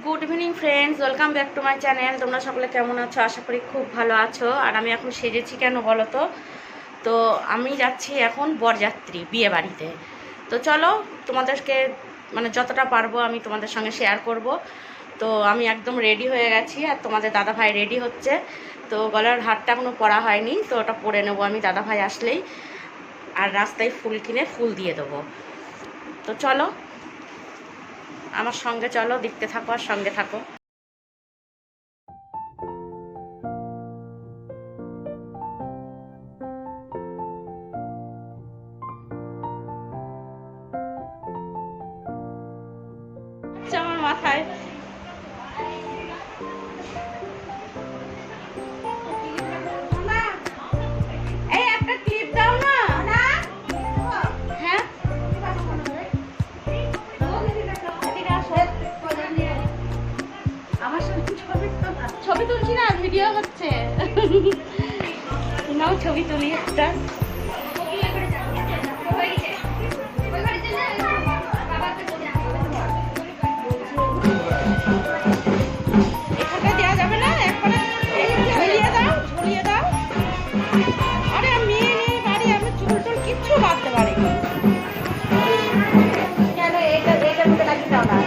Good evening friends, welcome back to my channel. তোমরা সকলে কেমন আছো? আশা করি খুব ভালো আছো। আর আমি এখন সেজেছি কেন বলো তো? তো আমি যাচ্ছি এখন বরযাত্রী বিয়ে বাড়িতে। তো চলো তোমাদেরকে মানে যতটা পারবো আমি তোমাদের সঙ্গে শেয়ার করব। তো আমি একদম রেডি হয়ে গেছি আর তোমাদের দাদাভাই রেডি হচ্ছে। তো গলার হারটা এখনও পরা হয়নি, তো ওটা পরে নেবো আমি দাদাভাই আসলেই। আর রাস্তায় ফুল কিনে ফুল দিয়ে দেবো। তো চলো আমার সঙ্গে চলো, দেখতে থাকো আর সঙ্গে থাকো। আমার মাথায় এই একটা ক্লিপ দাও না। হ্যাঁ আমার সঙ্গে ছবি তুলছি না, ভিডিও হচ্ছে। নাও ছবি তুলি একটা। এখানটা দেওয়া যাবে না, একবারে ঝুলিয়ে দাও, ঝুলিয়ে দাও। আরে মেয়ে নেই বাড়ি, আমি চুল টুল কিচ্ছু বাঁধতে পারিনি। কেন এইটা এইটার মধ্যে লাগিয়ে দাও না।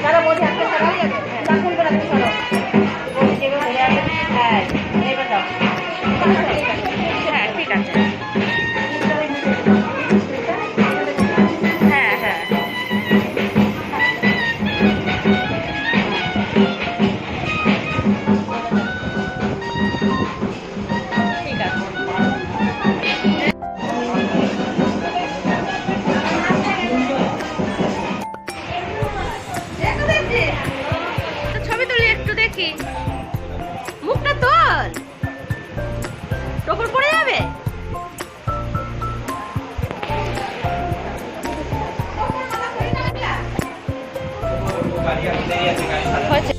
তারা বলি একটা সারা হয়ে যাবে, তখন করে একটা সারা। হ্যাঁ এবার দাও। হ্যাঁ ঠিক আছে। হ্যাঁ হ্যাঁ ঠিক আছে। ছবি তুলি একটু দেখি, মুখটা তোল, টোপর পড়ে যাবে। হয়েছে।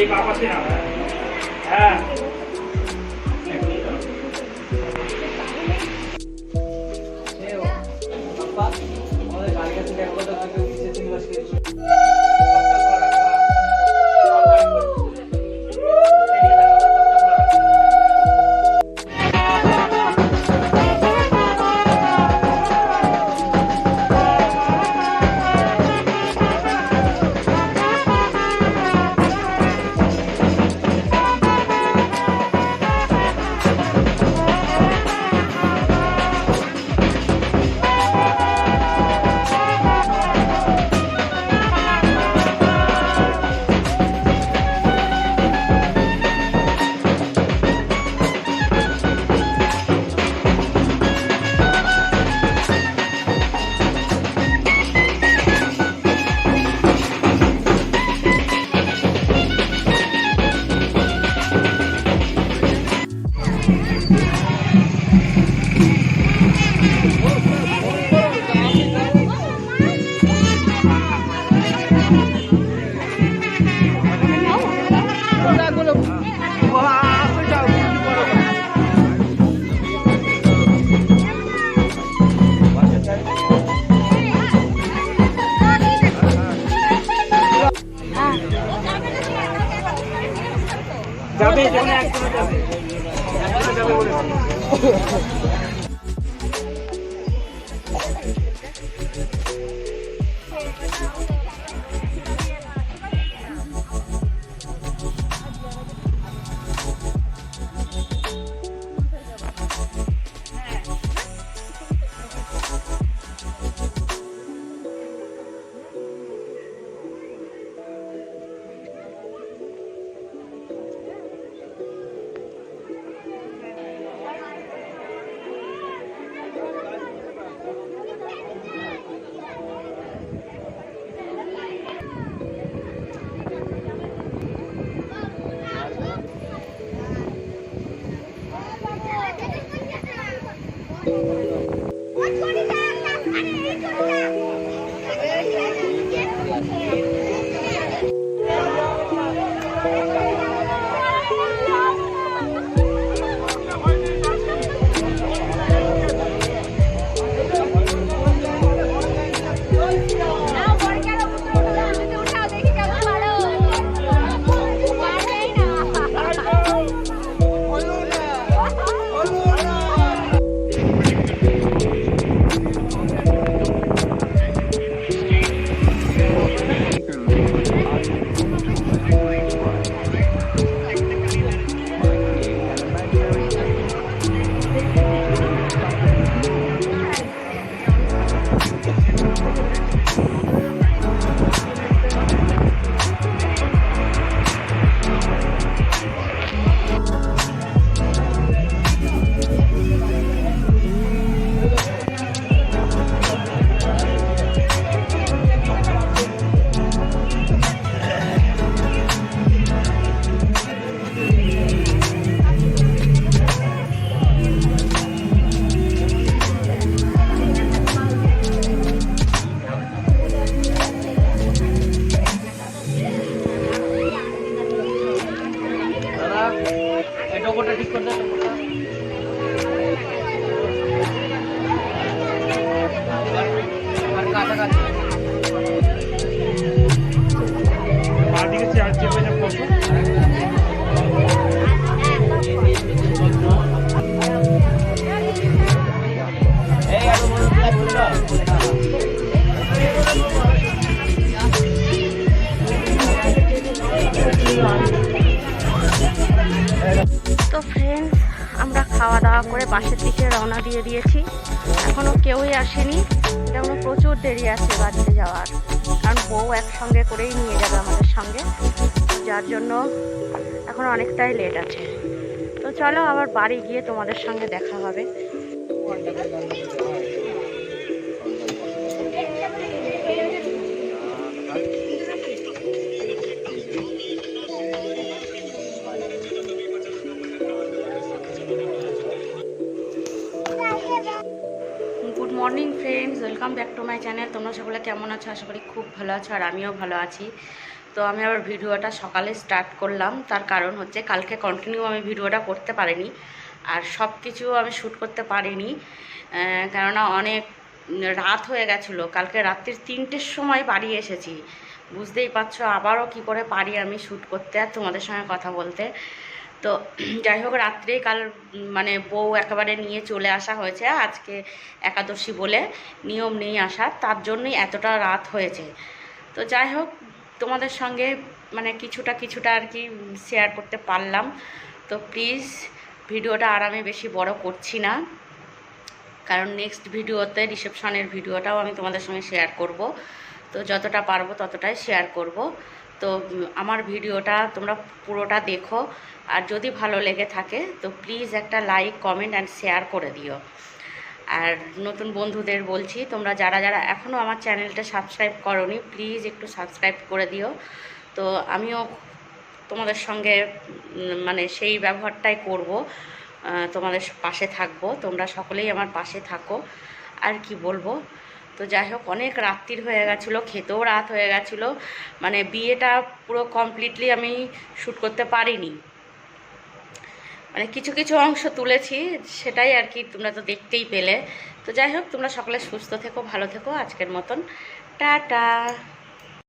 এই বাবা সে হ্যাঁ যাবে যেখানে একদম যাবে যাবে বলে বাঁ দিকে চেয়ার চেপে যা বসো। তো ফ্রেন্ডস, আমরা খাওয়া দাওয়া করে বাসের দিকে রওনা দিয়ে দিয়েছি। এখনও কেউই আসেনি, এখনও প্রচুর দেরি আছে বাড়িতে যাওয়ার, কারণ বউ একসঙ্গে করেই নিয়ে যাবে আমাদের সঙ্গে, যার জন্য এখন অনেকটাই লেট আছে। তো চলো আবার বাড়ি গিয়ে তোমাদের সঙ্গে দেখা হবে। Good morning friends, welcome back to my channel. তোমরা সকলে কেমন আছো? আশা করি খুব ভালো আছো, আর আমিও ভালো আছি। তো আমি আবার ভিডিওটা সকালে স্টার্ট করলাম, তার কারণ হচ্ছে কালকে কন্টিনিউ আমি ভিডিওটা করতে পারিনি, আর সব কিছু আমি শ্যুট করতে পারিনি, কেননা অনেক রাত হয়ে গেছিলো। কালকে রাত্রির 3টের সময় বাড়ি এসেছি, বুঝতেই পারছো আবারও কি করে পারি আমি শ্যুট করতে আর তোমাদের সঙ্গে কথা বলতে। তো যাই হোক, রাত্রেই কাল মানে বউ একেবারে নিয়ে চলে আসা হয়েছে। আজকে একাদশী বলে নিয়ম নেই আসার, তার জন্যই এতটা রাত হয়েছে। তো যাই হোক, তোমাদের সঙ্গে মানে কিছুটা আর কি শেয়ার করতে পারলাম। তো প্লিজ ভিডিওটা আর আমি বেশি বড় করছি না, কারণ নেক্সট ভিডিওতে রিসেপশনের ভিডিওটাও আমি তোমাদের সঙ্গে শেয়ার করব। তো যতটা পারবো ততটাই শেয়ার করব। তো আমার ভিডিওটা তোমরা পুরোটা দেখো, আর যদি ভালো লেগে থাকে তো প্লিজ একটা লাইক, কমেন্ট অ্যান্ড শেয়ার করে দিও। আর নতুন বন্ধুদের বলছি, তোমরা যারা এখনও আমার চ্যানেলটা সাবস্ক্রাইব করোনি, প্লিজ একটু সাবস্ক্রাইব করে দিও। তো আমিও তোমাদের সঙ্গে মানে সেই ব্যবহারটাই করব, তোমাদের পাশে থাকবো, তোমরা সকলেই আমার পাশে থাকো, আর কি বলবো। তো যাই হোক, অনেক রাত্রির হয়ে গেছিলো, খেতেও রাত হয়ে গেছিলো, মানে বিয়েটা পুরো কমপ্লিটলি আমি শ্যুট করতে পারিনি, মানে কিছু কিছু অংশ তুলেছি, সেটাই আর কি তোমরা তো দেখতেই পেলে। তো যাই হোক, তোমরা সকলে সুস্থ থেকো, ভালো থেকো। আজকের মতন টাটা।